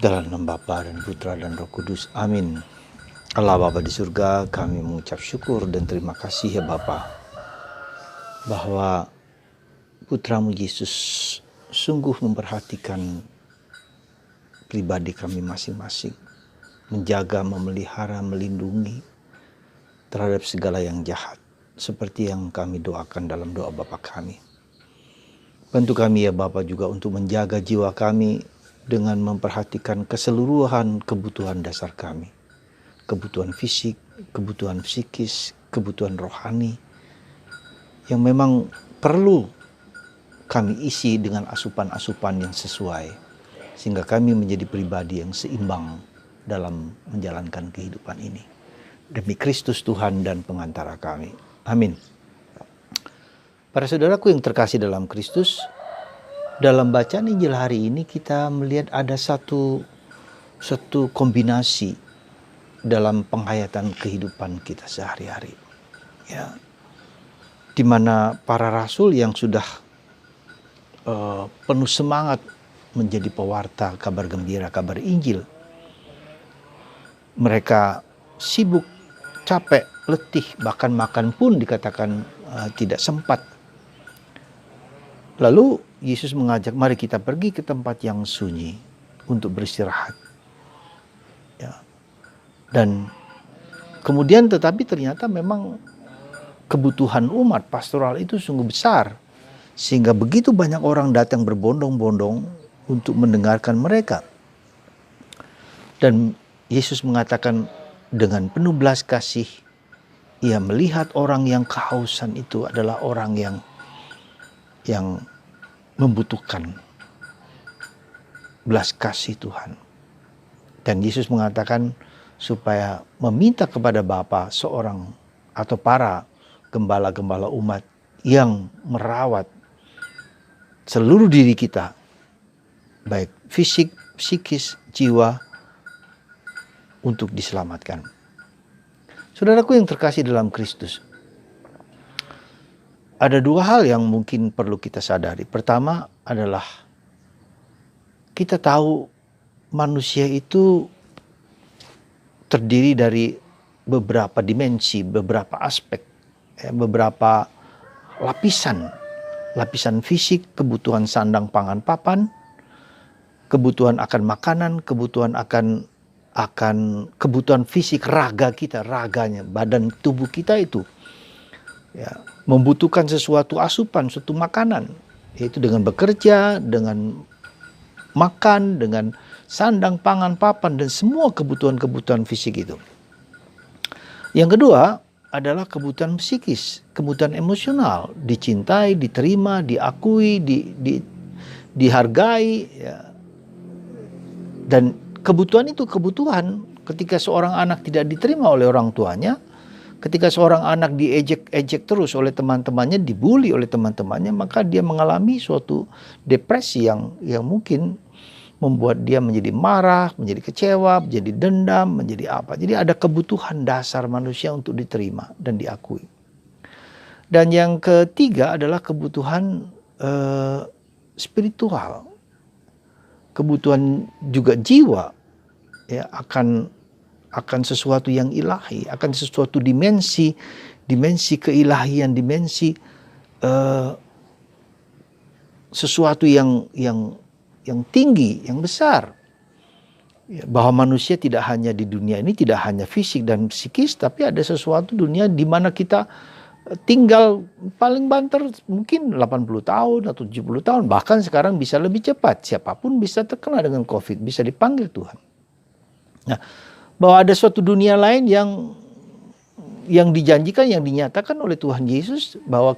Dalam nama Bapa dan Putra dan Roh Kudus. Amin. Allah Bapa di surga, kami mengucap syukur dan terima kasih ya Bapa, bahwa Putramu Yesus sungguh memperhatikan pribadi kami masing-masing, menjaga, memelihara, melindungi terhadap segala yang jahat, seperti yang kami doakan dalam doa Bapa kami. Bantu kami ya Bapa juga untuk menjaga jiwa kami dengan memperhatikan keseluruhan kebutuhan dasar kami. Kebutuhan fisik, kebutuhan psikis, kebutuhan rohani, yang memang perlu kami isi dengan asupan-asupan yang sesuai, sehingga kami menjadi pribadi yang seimbang dalam menjalankan kehidupan ini. Demi Kristus Tuhan dan pengantara kami. Amin. Para saudaraku yang terkasih dalam Kristus, dalam bacaan Injil hari ini kita melihat ada satu kombinasi dalam penghayatan kehidupan kita sehari-hari. Ya, di mana para rasul yang sudah penuh semangat menjadi pewarta kabar gembira, kabar Injil, mereka sibuk, capek, letih, bahkan makan pun dikatakan tidak sempat. Lalu Yesus mengajak, mari kita pergi ke tempat yang sunyi untuk beristirahat. Ya. Dan kemudian tetapi ternyata memang kebutuhan umat pastoral itu sungguh besar, sehingga begitu banyak orang datang berbondong-bondong untuk mendengarkan mereka. Dan Yesus mengatakan dengan penuh belas kasih, ia melihat orang yang kehausan itu adalah orang yang membutuhkan belas kasih Tuhan. Dan Yesus mengatakan supaya meminta kepada Bapa seorang atau para gembala-gembala umat yang merawat seluruh diri kita, baik fisik, psikis, jiwa, untuk diselamatkan. Saudaraku yang terkasih dalam Kristus, ada dua hal yang mungkin perlu kita sadari. Pertama adalah kita tahu manusia itu terdiri dari beberapa dimensi, beberapa aspek, beberapa lapisan. Lapisan fisik, kebutuhan sandang pangan papan, kebutuhan akan makanan, kebutuhan akan kebutuhan fisik raga kita, raganya, badan tubuh kita itu ya, membutuhkan sesuatu asupan, suatu makanan, yaitu dengan bekerja, dengan makan, dengan sandang, pangan, papan, dan semua kebutuhan-kebutuhan fisik itu. Yang kedua adalah kebutuhan psikis, kebutuhan emosional, dicintai, diterima, diakui, dihargai, ya. Dan kebutuhan itu kebutuhan ketika seorang anak tidak diterima oleh orang tuanya, ketika seorang anak diejek-ejek terus oleh teman-temannya, dibully oleh teman-temannya, maka dia mengalami suatu depresi yang mungkin membuat dia menjadi marah, menjadi kecewa, menjadi dendam, menjadi apa. Jadi ada kebutuhan dasar manusia untuk diterima dan diakui. Dan yang ketiga adalah kebutuhan spiritual, kebutuhan juga jiwa, ya, akan sesuatu yang ilahi, akan sesuatu dimensi keilahian, dimensi sesuatu yang tinggi, yang besar. Ya, bahwa manusia tidak hanya di dunia ini, tidak hanya fisik dan psikis, tapi ada sesuatu dunia di mana kita tinggal paling banter mungkin 80 tahun atau 70 tahun, bahkan sekarang bisa lebih cepat. Siapapun bisa terkena dengan COVID, bisa dipanggil Tuhan. Nah, bahwa ada suatu dunia lain yang dijanjikan, yang dinyatakan oleh Tuhan Yesus, bahwa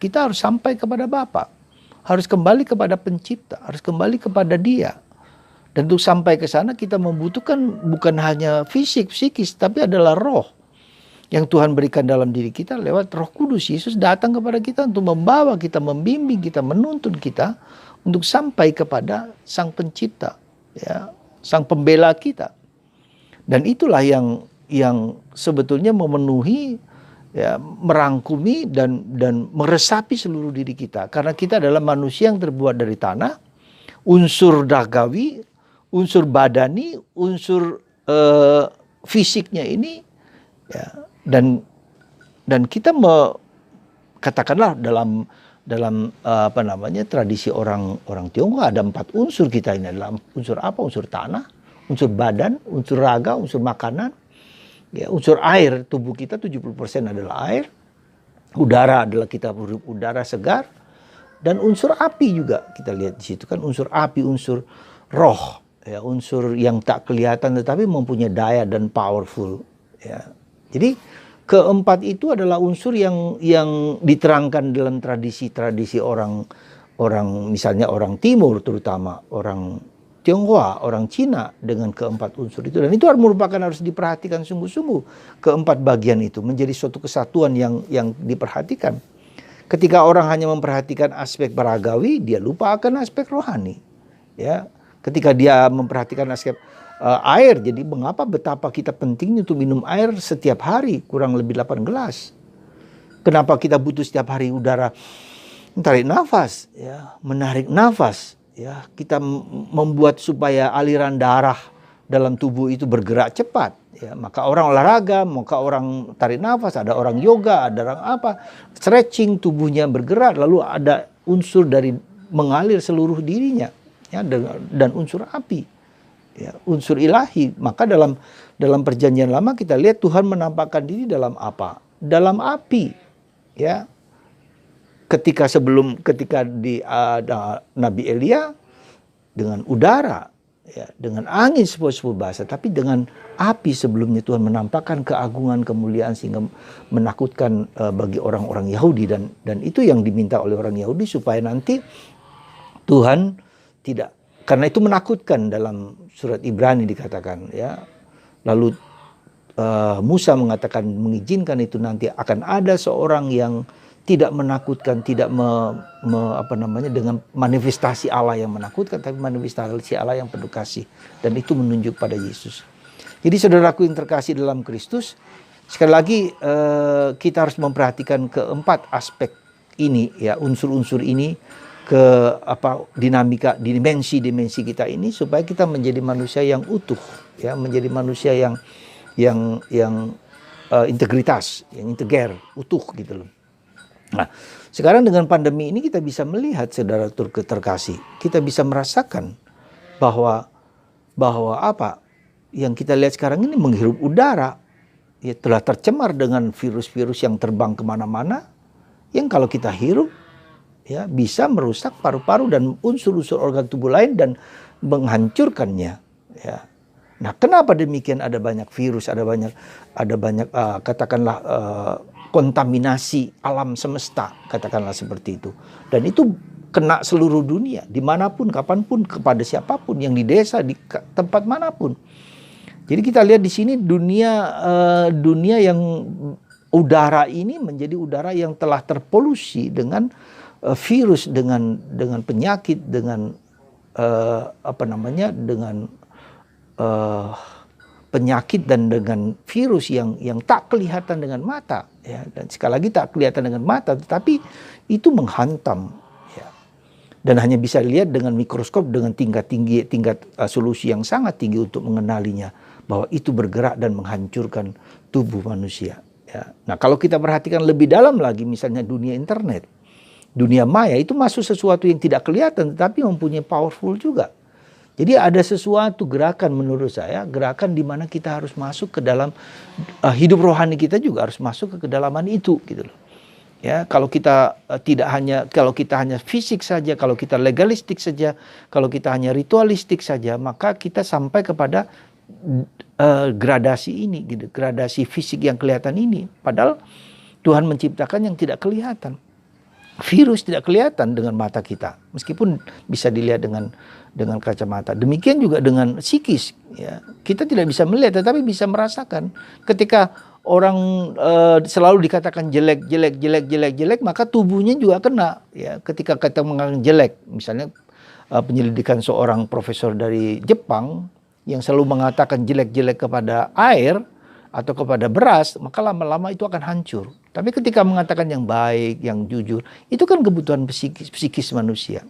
kita harus sampai kepada Bapa, harus kembali kepada Pencipta, harus kembali kepada Dia. Dan untuk sampai ke sana kita membutuhkan bukan hanya fisik, psikis, tapi adalah roh yang Tuhan berikan dalam diri kita lewat Roh Kudus. Yesus datang kepada kita untuk membawa kita, membimbing kita, menuntun kita untuk sampai kepada Sang Pencipta, ya, Sang Pembela kita. Dan itulah yang sebetulnya memenuhi, ya, merangkumi dan meresapi seluruh diri kita. Karena kita adalah manusia yang terbuat dari tanah, unsur dagawi, unsur badani, unsur fisiknya ini, ya, dan kita katakanlah dalam tradisi orang Tionghoa ada 4 unsur kita ini. Adalah unsur apa? Unsur tanah, unsur badan, unsur raga, unsur makanan, ya, unsur air. Tubuh kita 70% adalah air. Udara adalah kita berhirup udara segar, dan unsur api juga kita lihat di situ kan, unsur api, unsur roh, ya, unsur yang tak kelihatan tetapi mempunyai daya dan powerful, ya. Jadi keempat itu adalah unsur yang diterangkan dalam tradisi orang misalnya orang Timur, terutama orang Tionghoa, orang Cina, dengan keempat unsur itu. Dan itu harus diperhatikan sungguh-sungguh. Keempat bagian itu menjadi suatu kesatuan yang diperhatikan. Ketika orang hanya memperhatikan aspek baragawi, dia lupa akan aspek rohani. Ya, ketika dia memperhatikan aspek air, jadi betapa kita pentingnya untuk minum air setiap hari, kurang lebih 8 gelas. Kenapa kita butuh setiap hari udara, tarik nafas, ya, menarik nafas, ya, kita membuat supaya aliran darah dalam tubuh itu bergerak cepat, ya. Maka orang olahraga, maka orang tarik nafas, ada orang yoga, ada orang stretching, tubuhnya bergerak, lalu ada unsur dari mengalir seluruh dirinya, ya, dan unsur api, ya, unsur ilahi. Maka dalam perjanjian lama kita lihat Tuhan menampakkan diri dalam apa? Dalam api, ya. Ketika di Nabi Elia dengan udara, ya, dengan angin sepuluh bahasa, tapi dengan api sebelumnya Tuhan menampakkan keagungan, kemuliaan sehingga menakutkan bagi orang-orang Yahudi, dan itu yang diminta oleh orang Yahudi supaya nanti Tuhan tidak, karena itu menakutkan. Dalam surat Ibrani dikatakan, ya. Lalu Musa mengatakan, mengizinkan itu nanti akan ada seorang yang tidak menakutkan, tidak dengan manifestasi Allah yang menakutkan, tapi manifestasi Allah yang penuh kasih, dan itu menunjuk pada Yesus. Jadi saudaraku yang terkasih dalam Kristus, sekali lagi kita harus memperhatikan keempat aspek ini, ya, unsur-unsur ini, dinamika, dimensi kita ini, supaya kita menjadi manusia yang utuh, ya, menjadi manusia yang integritas, yang integer, utuh gitu loh. Nah, sekarang dengan pandemi ini kita bisa melihat, saudara terkasih, kita bisa merasakan bahwa yang kita lihat sekarang ini, menghirup udara, ya, telah tercemar dengan virus-virus yang terbang kemana-mana, yang kalau kita hirup, ya, bisa merusak paru-paru dan unsur-unsur organ tubuh lain dan menghancurkannya, ya. Nah, kenapa demikian? Ada banyak virus, ada banyak katakanlah kontaminasi alam semesta, katakanlah seperti itu. Dan itu kena seluruh dunia, dimanapun, kapanpun, kepada siapapun, yang di desa, di tempat manapun. Jadi kita lihat di sini dunia yang udara ini menjadi udara yang telah terpolusi dengan virus, dengan penyakit, dengan penyakit dan dengan virus yang tak kelihatan dengan mata, ya. Dan sekali lagi tak kelihatan dengan mata, tetapi itu menghantam, ya. Dan hanya bisa dilihat dengan mikroskop, dengan tingkat solusi yang sangat tinggi untuk mengenalinya, bahwa itu bergerak dan menghancurkan tubuh manusia, ya. Nah, kalau kita perhatikan lebih dalam lagi, misalnya dunia internet, dunia maya, itu masuk sesuatu yang tidak kelihatan tetapi mempunyai powerful juga. Jadi ada sesuatu gerakan, menurut saya, gerakan di mana kita harus masuk ke dalam hidup rohani kita juga harus masuk ke kedalaman itu, gitu loh. Ya, kalau kita hanya fisik saja, kalau kita legalistik saja, kalau kita hanya ritualistik saja, maka kita sampai kepada gradasi ini, gitu, gradasi fisik yang kelihatan ini. Padahal Tuhan menciptakan yang tidak kelihatan. Virus tidak kelihatan dengan mata kita, meskipun bisa dilihat dengan kacamata. Demikian juga dengan psikis, ya. Kita tidak bisa melihat, tetapi bisa merasakan. Ketika orang selalu dikatakan jelek, maka tubuhnya juga kena, ya. Ketika kita mengatakan jelek, misalnya penyelidikan seorang profesor dari Jepang yang selalu mengatakan jelek kepada air atau kepada beras, maka lama-lama itu akan hancur. Tapi ketika mengatakan yang baik, yang jujur, itu kan kebutuhan psikis manusia.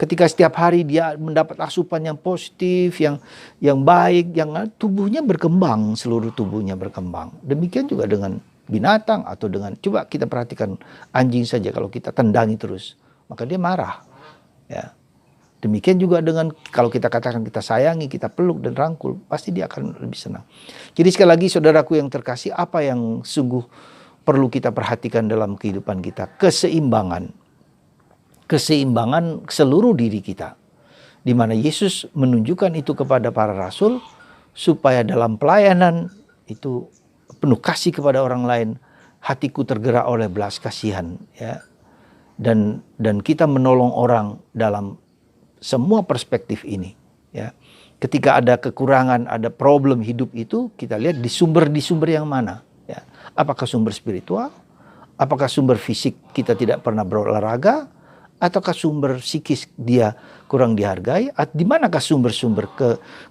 Ketika setiap hari dia mendapat asupan yang positif, yang baik, yang tubuhnya berkembang, seluruh tubuhnya berkembang. Demikian juga dengan binatang atau dengan, coba kita perhatikan anjing saja, kalau kita tendangi terus, maka dia marah. Ya. Demikian juga dengan kalau kita katakan kita sayangi, kita peluk dan rangkul, pasti dia akan lebih senang. Jadi sekali lagi saudaraku yang terkasih, apa yang sungguh perlu kita perhatikan dalam kehidupan kita? Keseimbangan seluruh diri kita. Di mana Yesus menunjukkan itu kepada para rasul, supaya dalam pelayanan itu penuh kasih kepada orang lain, hatiku tergerak oleh belas kasihan, ya. Dan kita menolong orang dalam semua perspektif ini, ya. Ketika ada kekurangan, ada problem hidup itu, kita lihat di sumber yang mana, ya. Apakah sumber spiritual? Apakah sumber fisik kita tidak pernah berolahraga? Ataukah sumber psikis dia kurang dihargai? Di manakah sumber-sumber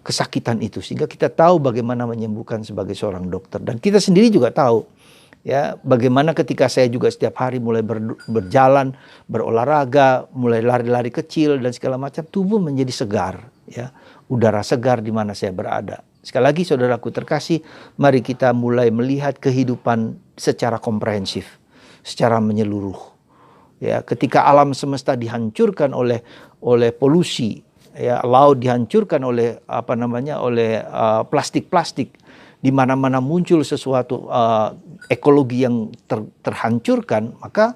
kesakitan itu? Sehingga kita tahu bagaimana menyembuhkan sebagai seorang dokter. Dan kita sendiri juga tahu, ya, bagaimana ketika saya juga setiap hari mulai berjalan, berolahraga, mulai lari-lari kecil dan segala macam, tubuh menjadi segar, ya. Udara segar di mana saya berada. Sekali lagi saudaraku terkasih, mari kita mulai melihat kehidupan secara komprehensif, secara menyeluruh. Ya, ketika alam semesta dihancurkan oleh polusi, ya, laut dihancurkan oleh plastik-plastik, di mana-mana muncul sesuatu ekologi yang terhancurkan, maka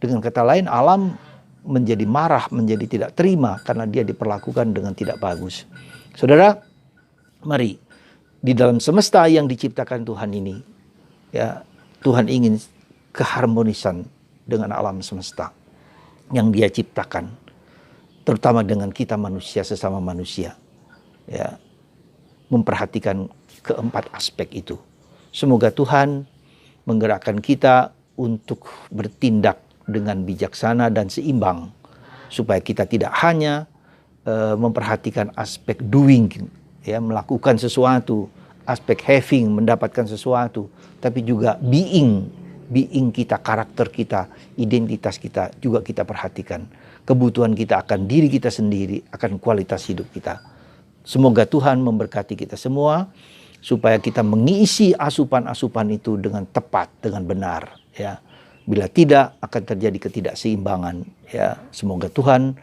dengan kata lain alam menjadi marah, menjadi tidak terima karena dia diperlakukan dengan tidak bagus. Saudara, mari di dalam semesta yang diciptakan Tuhan ini, ya, Tuhan ingin keharmonisan dengan alam semesta yang dia ciptakan, terutama dengan kita manusia sesama manusia, ya, memperhatikan keempat aspek itu. Semoga Tuhan menggerakkan kita untuk bertindak dengan bijaksana dan seimbang, supaya kita tidak hanya memperhatikan aspek doing, ya, melakukan sesuatu, aspek having, mendapatkan sesuatu, tapi juga being kita, karakter kita, identitas kita juga kita perhatikan. Kebutuhan kita akan diri kita sendiri, akan kualitas hidup kita. Semoga Tuhan memberkati kita semua, supaya kita mengisi asupan-asupan itu dengan tepat, dengan benar, ya. Bila tidak, akan terjadi ketidakseimbangan, ya. Semoga Tuhan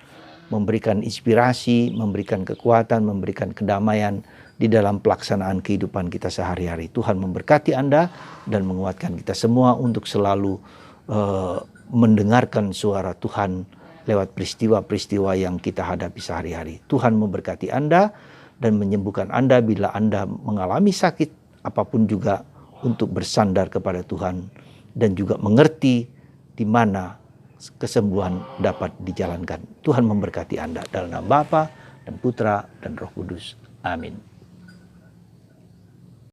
memberikan inspirasi, memberikan kekuatan, memberikan kedamaian di dalam pelaksanaan kehidupan kita sehari-hari. Tuhan memberkati Anda dan menguatkan kita semua untuk selalu mendengarkan suara Tuhan lewat peristiwa-peristiwa yang kita hadapi sehari-hari. Tuhan memberkati Anda dan menyembuhkan Anda bila Anda mengalami sakit apapun juga, untuk bersandar kepada Tuhan dan juga mengerti di mana kesembuhan dapat dijalankan. Tuhan memberkati Anda dalam nama Bapa dan Putra dan Roh Kudus. Amin.